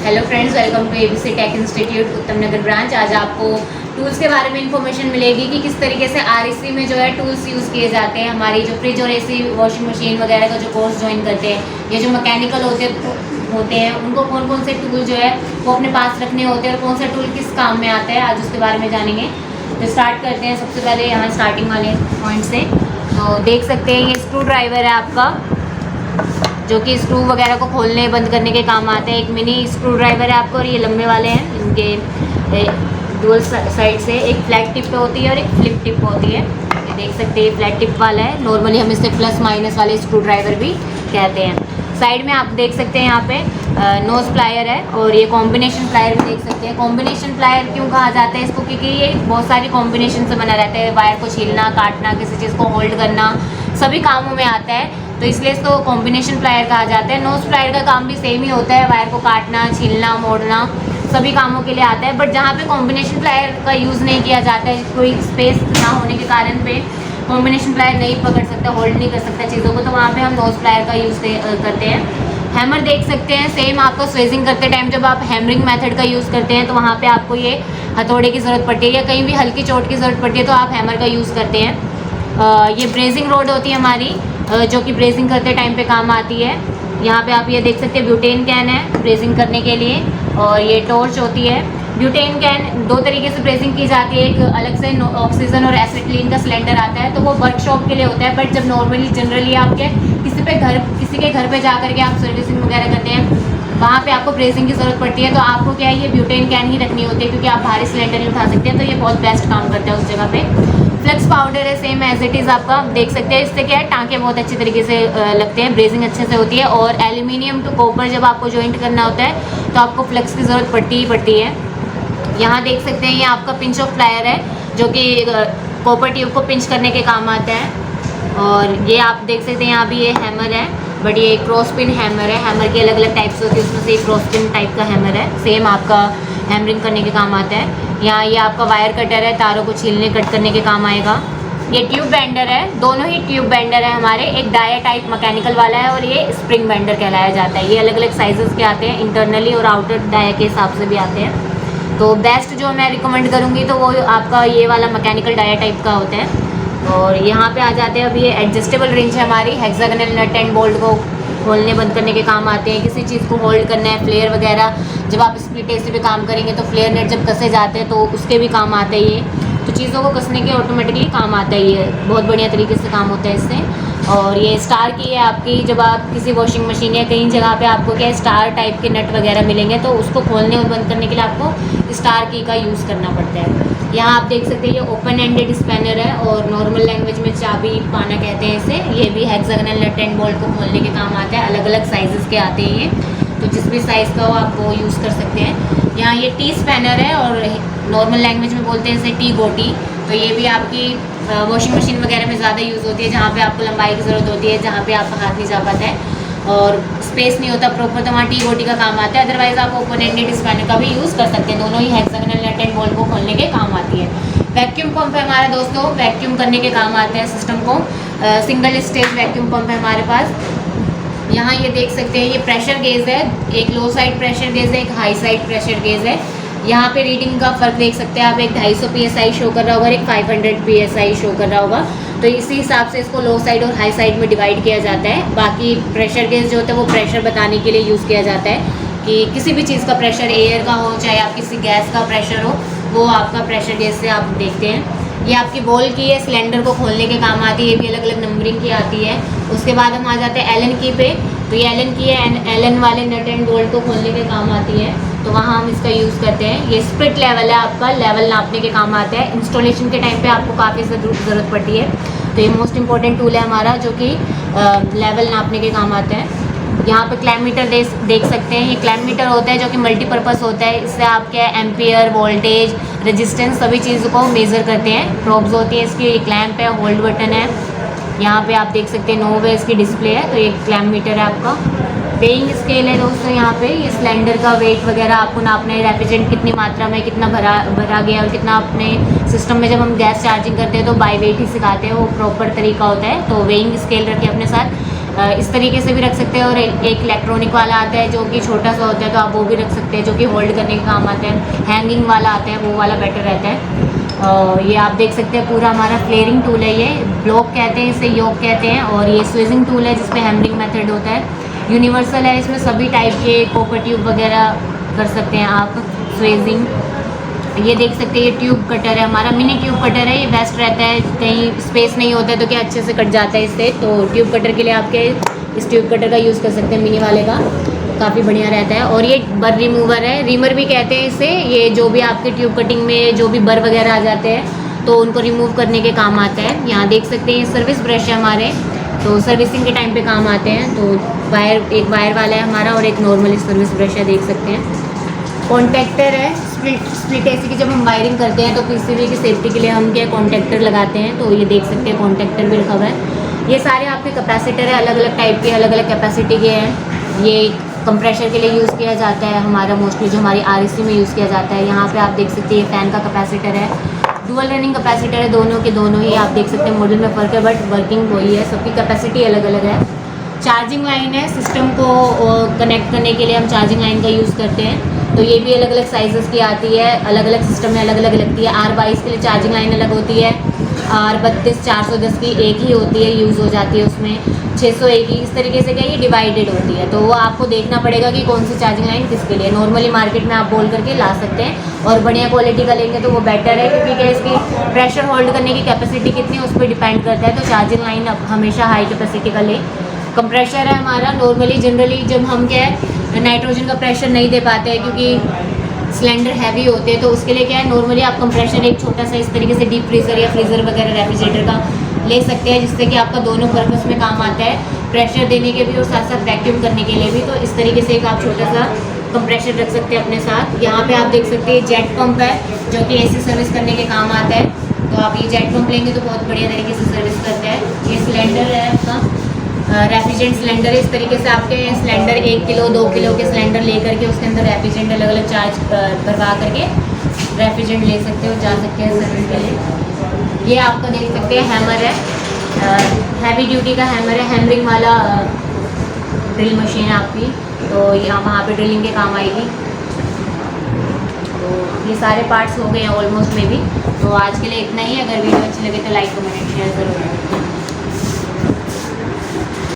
Hello friends, welcome to ABC tech institute Uttam Nagar branch. आज आपको tools के बारे में इंफॉर्मेशन मिलेगी कि किस तरीके से आरईसी में जो है टूल्स यूज़ किए जाते हैं। हमारी जो फ्रिज और एसी वॉशिंग मशीन वगैरह का जो कोर्स ज्वाइन करते हैं, ये जो मैकेनिकल होते हैं उनको कौन कौन से टूल जो है वो अपने पास रखने होते हैं और कौन सा टूल किस काम में आता है, आज उसके बारे में जानेंगे। तो स्टार्ट करते हैं सबसे पहले यहाँ स्टार्टिंग वाले पॉइंट से। तो देख सकते हैं ये स्क्रू ड्राइवर है आपका, जो कि स्क्रू वगैरह को खोलने बंद करने के काम आते हैं। एक मिनी स्क्रू ड्राइवर है आपको, और ये लंबे वाले हैं, इनके डुअल साइड से एक फ्लैट टिप पे होती है और एक फ्लिप टिप होती है। ये देख सकते हैं ये फ्लैट टिप वाला है, नॉर्मली हम इसे प्लस माइनस वाले स्क्रू ड्राइवर भी कहते हैं। साइड में आप देख सकते हैं यहाँ पे नोज प्लायर है, और ये कॉम्बिनेशन प्लायर भी देख सकते हैं। कॉम्बिनेशन प्लायर क्यों कहा जाता है इसको, क्योंकि ये बहुत सारी कॉम्बिनेशन से बना रहता है। वायर को छीलना, काटना, किसी चीज़ को होल्ड करना, सभी कामों में आता है, तो इसलिए इसको कॉम्बिनेशन प्लायर कहा जाता है। नोज प्लायर का काम भी सेम ही होता है, वायर को काटना, छीलना, मोड़ना, सभी कामों के लिए आता है। बट जहाँ पे कॉम्बिनेशन प्लायर का यूज़ नहीं किया जाता है, कोई स्पेस ना होने के कारण पे कॉम्बिनेशन प्लायर नहीं पकड़ सकता, होल्ड नहीं कर सकता चीज़ों को, तो वहाँ पे हम नोज प्लायर का यूज़ करते हैं। हैमर देख सकते हैं, सेम आपको स्वेजिंग करते टाइम जब आप हैमरिंग मेथड का यूज़ करते हैं तो वहाँ पे आपको ये हथौड़े की ज़रूरत पड़ती है, या कहीं भी हल्की चोट की ज़रूरत पड़ती है तो आप हैमर का यूज़ करते हैं। ये ब्रेजिंग रोड होती है हमारी, जो कि ब्रेजिंग करते टाइम पे काम आती है। यहाँ पे आप ये देख सकते हैं ब्यूटेन कैन है ब्रेजिंग करने के लिए, और ये टॉर्च होती है। ब्यूटेन कैन दो तरीके से ब्रेजिंग की जाती है, एक अलग से ऑक्सीजन और एसिटिलीन का सिलेंडर आता है, तो वो वर्कशॉप के लिए होता है। बट जब नॉर्मली जनरली आपके किसी के घर पे जा करके आप सर्विसिंग वगैरह करते हैं, वहाँ पे आपको ब्रेजिंग की ज़रूरत पड़ती है, तो आपको क्या है ये ब्यूटेन कैन ही रखनी होती है, क्योंकि आप भारी सिलेंडर नहीं उठा सकते हैं, तो ये बहुत बेस्ट काम करता है उस जगह पे। फ्लेक्स पाउडर है, सेम एज इट इज़ आपका देख सकते हैं। इससे क्या है टाँके बहुत अच्छे तरीके से लगते हैं, ब्रेजिंग अच्छे से होती है। और एल्यूमिनियम टू कॉपर जब आपको जॉइंट करना होता है तो आपको फ्लेक्स की ज़रूरत पड़ती ही पड़ती है। यहाँ देख सकते हैं ये आपका पिंच ऑफ प्लायर है, जो कि कॉपर ट्यूब को पिंच करने के काम आता है। और ये आप देख सकते हैं यहाँ भी ये हैमर है, बट ये क्रॉस पिन हैमर है। हैमर की अलग अलग टाइप्स होती है, उसमें से एक क्रॉस पिन टाइप का हैमर है, सेम आपका हैमरिंग करने के काम आता है। यहाँ ये आपका वायर कटर है, तारों को छीलने कट करने के काम आएगा। ये ट्यूब बेंडर है, दोनों ही ट्यूब बेंडर है हमारे, एक डाया टाइप मैकेनिकल वाला है और ये स्प्रिंग बेंडर कहलाया जाता है। ये अलग अलग साइजेस के आते हैं, इंटरनली और आउटर डाया के हिसाब से भी आते हैं। तो बेस्ट जो मैं रिकमेंड करूँगी तो वो आपका ये वाला मैकेनिकल डाया टाइप का होता है। और यहाँ पे आ जाते हैं, अब ये एडजस्टेबल रिंच है हमारी, हेक्सागोनल नट एंड बोल्ट को खोलने बंद करने के काम आते हैं। किसी चीज़ को होल्ड करना है, फ्लेयर वगैरह, जब आप स्प्लिट एसी पे काम करेंगे तो फ्लेयर नेट जब कसे जाते हैं तो उसके भी काम आते हैं ये, तो चीज़ों को कसने के ऑटोमेटिकली काम आता है ये, बहुत बढ़िया तरीके से काम होता है इससे। और ये स्टार की है आपकी, जब आप किसी वॉशिंग मशीन या कहीं जगह पे आपको क्या स्टार टाइप के नट वगैरह मिलेंगे तो उसको खोलने और बंद करने के लिए आपको स्टार की का यूज़ करना पड़ता है। यहाँ आप देख सकते हैं ये ओपन एंडेड स्पैनर है, और नॉर्मल लैंग्वेज में चाबी पाना कहते हैं इसे। ये भी हेक्सागोनल नट एंड बोल्ट को खोलने के काम आता है, अलग अलग साइजेस के आते हैं ये, तो जिस भी साइज़ का हो आप वो यूज़ कर सकते हैं। यहाँ ये टी स्पैनर है, और नॉर्मल लैंग्वेज में बोलते हैं इसे टी गोटी, तो ये भी आपकी वॉशिंग मशीन वगैरह में ज़्यादा यूज़ होती है, जहाँ पे आपको लंबाई की ज़रूरत होती है, जहाँ पे आपका हाथ नहीं जा पाता है और स्पेस नहीं होता प्रॉपर, तो वहाँ टी गोटी का काम आता है। अदरवाइज़ आप ओपन एंडेड स्पैनर का भी यूज़ कर सकते हैं, दोनों ही हेक्सागोनल नट एंड बोल्ट को खोलने के काम आती है। वैक्यूम पंप है हमारा दोस्तों, वैक्यूम करने के काम आते हैं सिस्टम को। सिंगल स्टेज वैक्यूम पंप है हमारे पास। यहाँ ये देख सकते हैं ये प्रेशर गेज है, एक लो साइड प्रेशर गेज है, एक हाई साइड प्रेशर गेज है। यहाँ पे रीडिंग का फ़र्क देख सकते हैं आप, एक 250 PSI शो कर रहा होगा और एक 500 PSI शो कर रहा होगा, तो इसी हिसाब से इसको लो साइड और हाई साइड में डिवाइड किया जाता है। बाकी प्रेशर गेज जो होता है वो प्रेशर बताने के लिए यूज़ किया जाता है, कि किसी भी चीज़ का प्रेशर, एयर का हो चाहे आप किसी गैस का प्रेशर हो, वो आपका प्रेशर गेज से आप देखते हैं। ये आपकी बॉल की है, सिलेंडर को खोलने के काम आती है, ये भी अलग अलग नंबरिंग की आती है। उसके बाद हम आ जाते हैं एलन की पे, तो ये एलन की है, एलन वाले नट एंड बोल्ट को खोलने के काम आती है, तो वहाँ हम इसका यूज़ करते हैं। ये स्प्रिट लेवल है आपका, लेवल नापने के काम आता है। इंस्टॉलेशन के टाइम पे आपको काफ़ी ज़रूरत पड़ती है, तो ये मोस्ट इंपॉर्टेंट टूल है हमारा, जो कि लेवल नापने के काम आता है। यहाँ पे क्लैममीटर देख सकते हैं, ये क्लैममीटर होता है जो कि मल्टीपर्पज़ होता है, इससे आप क्या एम्पियर, वोल्टेज, रेजिस्टेंस सभी चीज़ों को मेज़र करते हैं। प्रॉब्स होती है इसकी, ये क्लैम्प है, होल्ड बटन है। यहाँ पे आप देख सकते हैं 9 वे इसकी डिस्प्ले है, तो ये क्लैममीटर है आपका। वेइंग स्केल है दोस्तों, यहाँ पे ये सिलेंडर का वेट वगैरह आपको नापना है, रेफ्रिजरेंट कितनी मात्रा में कितना भरा गया और कितना अपने सिस्टम में जब हम गैस चार्जिंग करते हैं तो बाई वेट ही सिखाते हैं, वो प्रॉपर तरीका होता है। तो वेइंग स्केल रखें अपने साथ। इस तरीके से भी रख सकते हैं, और एक इलेक्ट्रॉनिक वाला आता है जो कि छोटा सा होता है, तो आप वो भी रख सकते हैं, जो कि होल्ड करने के काम आता है। हैंगिंग वाला आता है, वो वाला बेटर रहता है। ये आप देख सकते हैं पूरा हमारा फ्लेयरिंग टूल है, ये ब्लॉक कहते हैं, इसे योक कहते हैं, और ये स्विजिंग टूल है जिसपे हैमरिंग मेथड होता है। यूनिवर्सल है, इसमें सभी टाइप के कॉपर ट्यूब वगैरह कर सकते हैं आप स्वेजिंग। ये देख सकते हैं ये ट्यूब कटर है हमारा, मिनी ट्यूब कटर है, ये बेस्ट रहता है, कहीं स्पेस नहीं होता है तो क्या अच्छे से कट जाता है इससे। तो ट्यूब कटर के लिए आपके इस ट्यूब कटर का यूज़ कर सकते हैं, मिनी वाले का, काफ़ी बढ़िया रहता है। और ये बर रिमूवर है, रीमर भी कहते हैं इसे, ये जो भी आपके ट्यूब कटिंग में जो भी बर वगैरह आ जाते हैं तो उनको रिमूव करने के काम आता है। यहाँ देख सकते हैं ये सर्विस ब्रश है हमारे, तो सर्विसिंग के टाइम पे काम आते हैं। तो एक वायर वाला है हमारा और एक नॉर्मली सर्विस ब्रश है, देख सकते हैं। कॉन्टैक्टर है, स्प्लिट एसी की जब हम वायरिंग करते हैं तो पीसीबी की सेफ्टी के लिए हम क्या कॉन्टैक्टर लगाते हैं, तो ये देख सकते हैं कॉन्टैक्टर भी रखा हुआ है। ये सारे आपके कैपेसिटर है, अलग अलग टाइप के, अलग अलग कैपेसिटी के हैं। ये कंप्रेशर के लिए यूज़ किया जाता है हमारा, मोस्टली जो हमारी आरएसी में यूज़ किया जाता है। यहाँ पे आप देख सकते हैं ये फ़ैन का कैपेसिटर है, डुअल रनिंग कैपेसिटर है, दोनों के दोनों ही आप देख सकते हैं। मॉडल में फ़र्क है बट वर्किंग वही है, सबकी कैपेसिटी अलग अलग है। चार्जिंग लाइन है, सिस्टम को कनेक्ट करने के लिए हम चार्जिंग लाइन का यूज़ करते हैं, तो ये भी अलग अलग साइज़ेस की आती है, अलग अलग सिस्टम में अलग अलग लगती है। R22 के लिए चार्जिंग लाइन अलग होती है, R32 410 की एक ही होती है, यूज़ हो जाती है उसमें 601 की, इस तरीके से क्या ये डिवाइडेड होती है। तो वो आपको देखना पड़ेगा कि कौन सी चार्जिंग लाइन किसके लिए। नॉर्मली मार्केट में आप बोल करके ला सकते हैं, और बढ़िया क्वालिटी का लेंगे तो वो बेटर है, क्योंकि क्या इसकी प्रेशर होल्ड करने की कैपेसिटी कितनी है उस पर डिपेंड करता है। तो चार्जिंग लाइन हमेशा हाई कैपेसिटी का लें। कंप्रेशर है हमारा, नॉर्मली जनरली जब हम क्या है नाइट्रोजन का प्रेशर नहीं दे पाते हैं क्योंकि सिलेंडर हैवी होते हैं, तो उसके लिए क्या है नॉर्मली आप कंप्रेशर एक छोटा सा इस तरीके से डीप फ्रीज़र या फ्रीज़र वगैरह रेफ्रिजरेटर का ले सकते हैं, जिससे कि आपका दोनों पर्पस में काम आता है, प्रेशर देने के भी और साथ साथ वैक्यूम करने के लिए भी। तो इस तरीके से एक आप छोटा सा कंप्रेशर रख सकते हैं अपने साथ। यहाँ पे आप देख सकते हैं जेट पंप है जो कि एसी सर्विस करने के काम आता है, तो आप ये जेट पंप लेंगे तो बहुत बढ़िया तरीके से सर्विस करता है। ये सिलेंडर है आपका रेफ्रिजरेंट सिलेंडर है, इस तरीके से आपके सिलेंडर 1 किलो 2 किलो के सिलेंडर लेकर के उसके अंदर रेफ्रिजरेंट अलग अलग चार्ज भरवा करके रेफ्रिजरेंट ले सकते हो, जा सकते हैं सर्विस के लिए। ये आपका देख सकते हैं हैमर है, हैवी ड्यूटी का हैमर है, हैमरिंग वाला ड्रिल मशीन है आपकी, तो यहाँ वहाँ पे ड्रिलिंग के काम आएगी। तो ये सारे पार्ट्स हो गए हैं ऑलमोस्ट में भी। तो आज के लिए इतना ही, अगर वीडियो अच्छी लगे तो लाइक कमेंट शेयर जरूर करें।